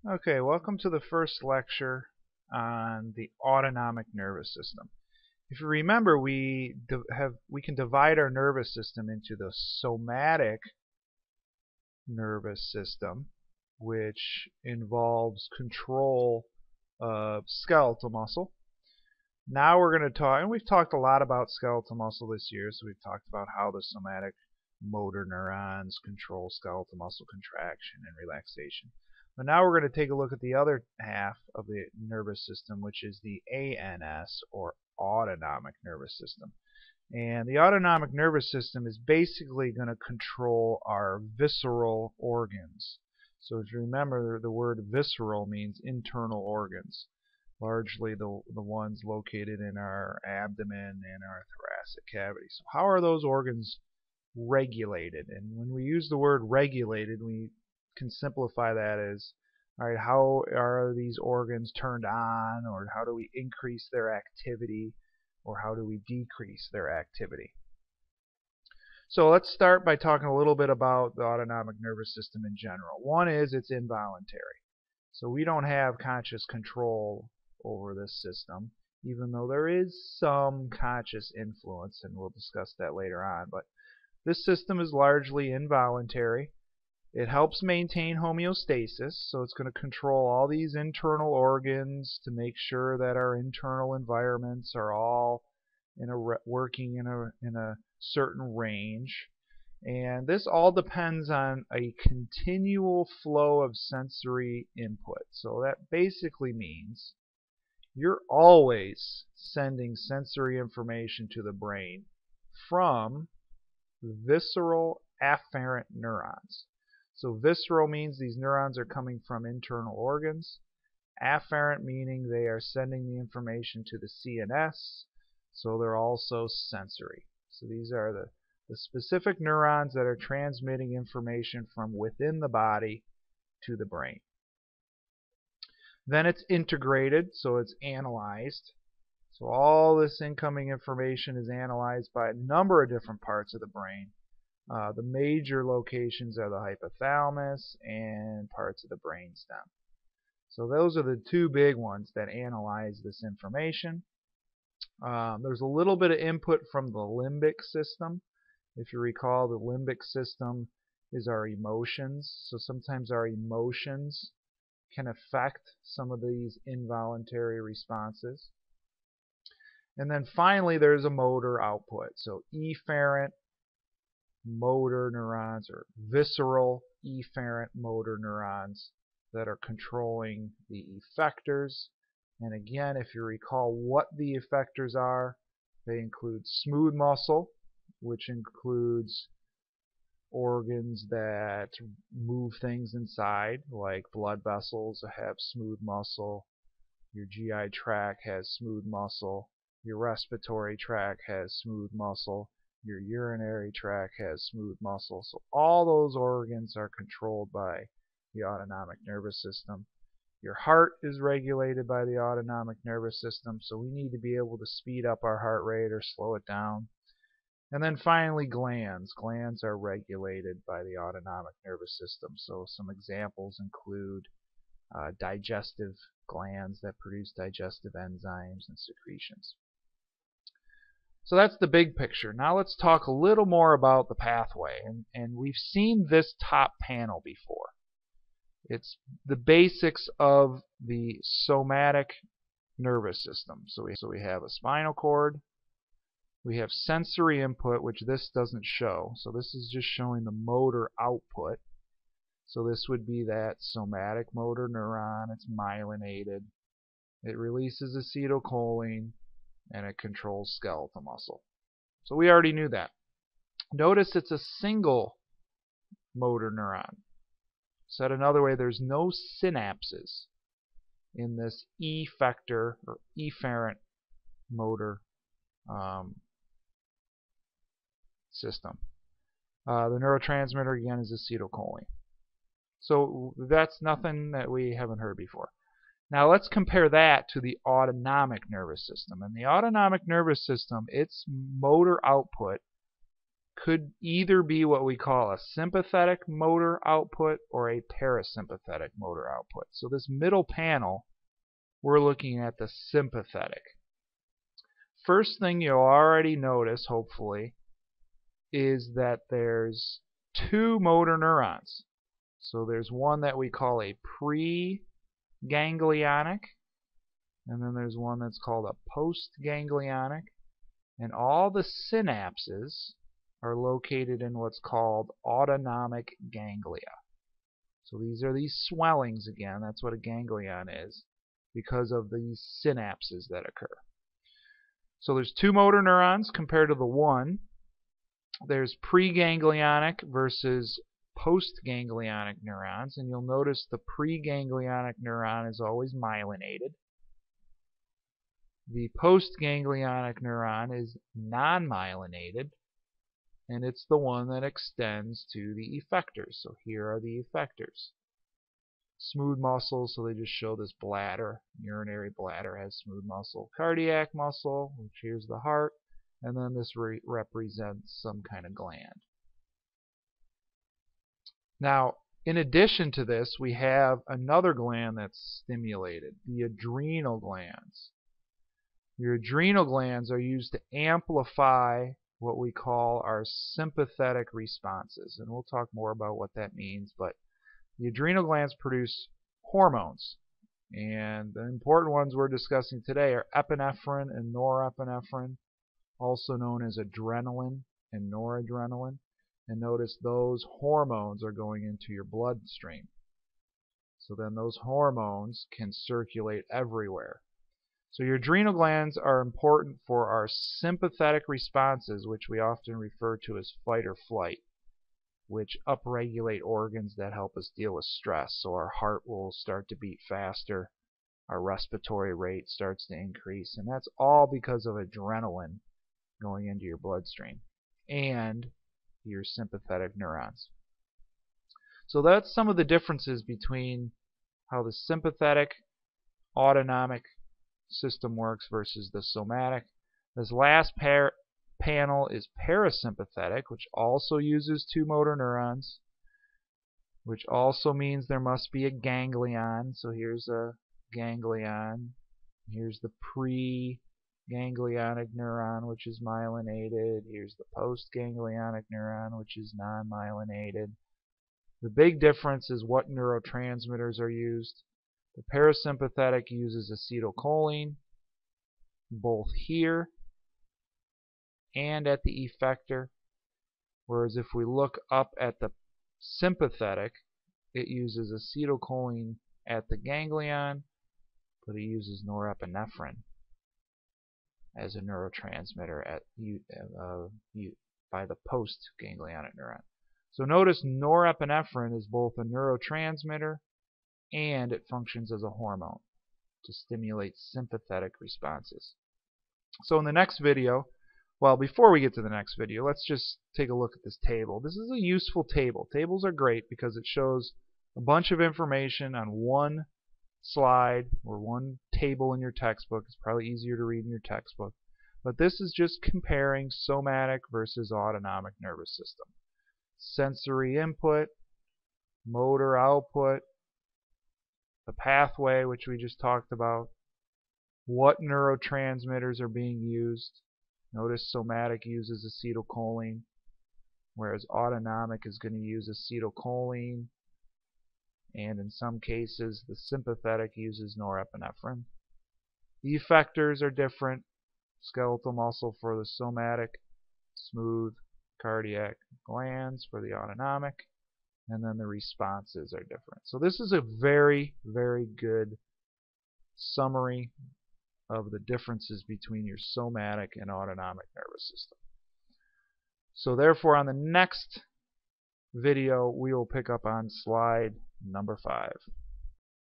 Okay, welcome to the first lecture on the autonomic nervous system. If you remember, we can divide our nervous system into the somatic nervous system, which involves control of skeletal muscle. Now we're going to talk, and we've talked a lot about skeletal muscle this year, so we've talked about how the somatic motor neurons control skeletal muscle contraction and relaxation. But now we're going to take a look at the other half of the nervous system, which is the ANS, or autonomic nervous system. And the autonomic nervous system is basically going to control our visceral organs. So if you remember, the word visceral means internal organs, largely the ones located in our abdomen and our thoracic cavity. So how are those organs regulated? And when we use the word regulated, we can simplify that as, all right, how are these organs turned on, or how do we increase their activity, or how do we decrease their activity? So let's start by talking a little bit about the autonomic nervous system in general. One is it's involuntary. So we don't have conscious control over this system, even though there is some conscious influence, and we'll discuss that later on. But this system is largely involuntary. It helps maintain homeostasis, so it's going to control all these internal organs to make sure that our internal environments are all working in a certain range. And this all depends on a continual flow of sensory input. So that basically means you're always sending sensory information to the brain from visceral afferent neurons. So visceral means these neurons are coming from internal organs. Afferent meaning they are sending the information to the CNS, so they're also sensory. So these are the specific neurons that are transmitting information from within the body to the brain. Then it's integrated, so it's analyzed. So all this incoming information is analyzed by a number of different parts of the brain. The major locations are the hypothalamus and parts of the brainstem. So those are the two big ones that analyze this information. There's a little bit of input from the limbic system. If you recall, the limbic system is our emotions. So sometimes our emotions can affect some of these involuntary responses. And then finally, there's a motor output. So efferent motor neurons, or visceral efferent motor neurons, that are controlling the effectors. And again, if you recall what the effectors are, they include smooth muscle, which includes organs that move things inside, like blood vessels have smooth muscle, your GI tract has smooth muscle, your respiratory tract has smooth muscle, your urinary tract has smooth muscle. So all those organs are controlled by the autonomic nervous system. Your heart is regulated by the autonomic nervous system, so we need to be able to speed up our heart rate or slow it down. And then finally, glands. Glands are regulated by the autonomic nervous system. So some examples include digestive glands that produce digestive enzymes and secretions. So that's the big picture. Now let's talk a little more about the pathway. And we've seen this top panel before. It's the basics of the somatic nervous system. So we have a spinal cord. We have sensory input, which this doesn't show. So this is just showing the motor output. So this would be that somatic motor neuron. It's myelinated. It releases acetylcholine, and it controls skeletal muscle. So we already knew that. Notice it's a single motor neuron. Said another way, there's no synapses in this effector or efferent motor system. The neurotransmitter again is acetylcholine. So that's nothing that we haven't heard before. Now let's compare that to the autonomic nervous system. And the autonomic nervous system, its motor output could either be what we call a sympathetic motor output or a parasympathetic motor output. So this middle panel, we're looking at the sympathetic. First thing you'll already notice, hopefully, is that there's two motor neurons. So there's one that we call a pre-ganglionic, and then there's one that's called a post-ganglionic, and all the synapses are located in what's called autonomic ganglia. So these are these swellings again, that's what a ganglion is, because of these synapses that occur. So there's two motor neurons compared to the one. There's preganglionic versus postganglionic neurons, and you'll notice the preganglionic neuron is always myelinated. The postganglionic neuron is non-myelinated, and it's the one that extends to the effectors. So here are the effectors. Smooth muscle, so they just show this bladder. Urinary bladder has smooth muscle. Cardiac muscle, which here's the heart, and then this represents some kind of gland. Now, in addition to this, we have another gland that's stimulated, the adrenal glands. Your adrenal glands are used to amplify what we call our sympathetic responses, and we'll talk more about what that means, but the adrenal glands produce hormones, and the important ones we're discussing today are epinephrine and norepinephrine, also known as adrenaline and noradrenaline. And notice those hormones are going into your bloodstream. So then those hormones can circulate everywhere. So your adrenal glands are important for our sympathetic responses, which we often refer to as fight or flight, which upregulate organs that help us deal with stress. So our heart will start to beat faster, our respiratory rate starts to increase, and that's all because of adrenaline going into your bloodstream and your sympathetic neurons. So that's some of the differences between how the sympathetic autonomic system works versus the somatic. This last panel is parasympathetic, which also uses two motor neurons, which also means there must be a ganglion. So here's a ganglion. Here's the pre-ganglionic neuron, which is myelinated. Here's the post-ganglionic neuron, which is non-myelinated. The big difference is what neurotransmitters are used. The parasympathetic uses acetylcholine, both here and at the effector, whereas if we look up at the sympathetic, it uses acetylcholine at the ganglion, but it uses norepinephrine as a neurotransmitter by the post-ganglionic neuron. So notice norepinephrine is both a neurotransmitter and it functions as a hormone to stimulate sympathetic responses. So in the next video, well, before we get to the next video, let's just take a look at this table. This is a useful table. Tables are great because it shows a bunch of information on one slide or one table in your textbook. It's probably easier to read in your textbook. But this is just comparing somatic versus autonomic nervous system. Sensory input, motor output, the pathway, which we just talked about, what neurotransmitters are being used. Notice somatic uses acetylcholine, whereas autonomic is going to use acetylcholine, and in some cases the sympathetic uses norepinephrine. The effectors are different. Skeletal muscle for the somatic, smooth cardiac glands for the autonomic, and then the responses are different. So this is a very, very good summary of the differences between your somatic and autonomic nervous system. So therefore, on the next video, we will pick up on slide number 5.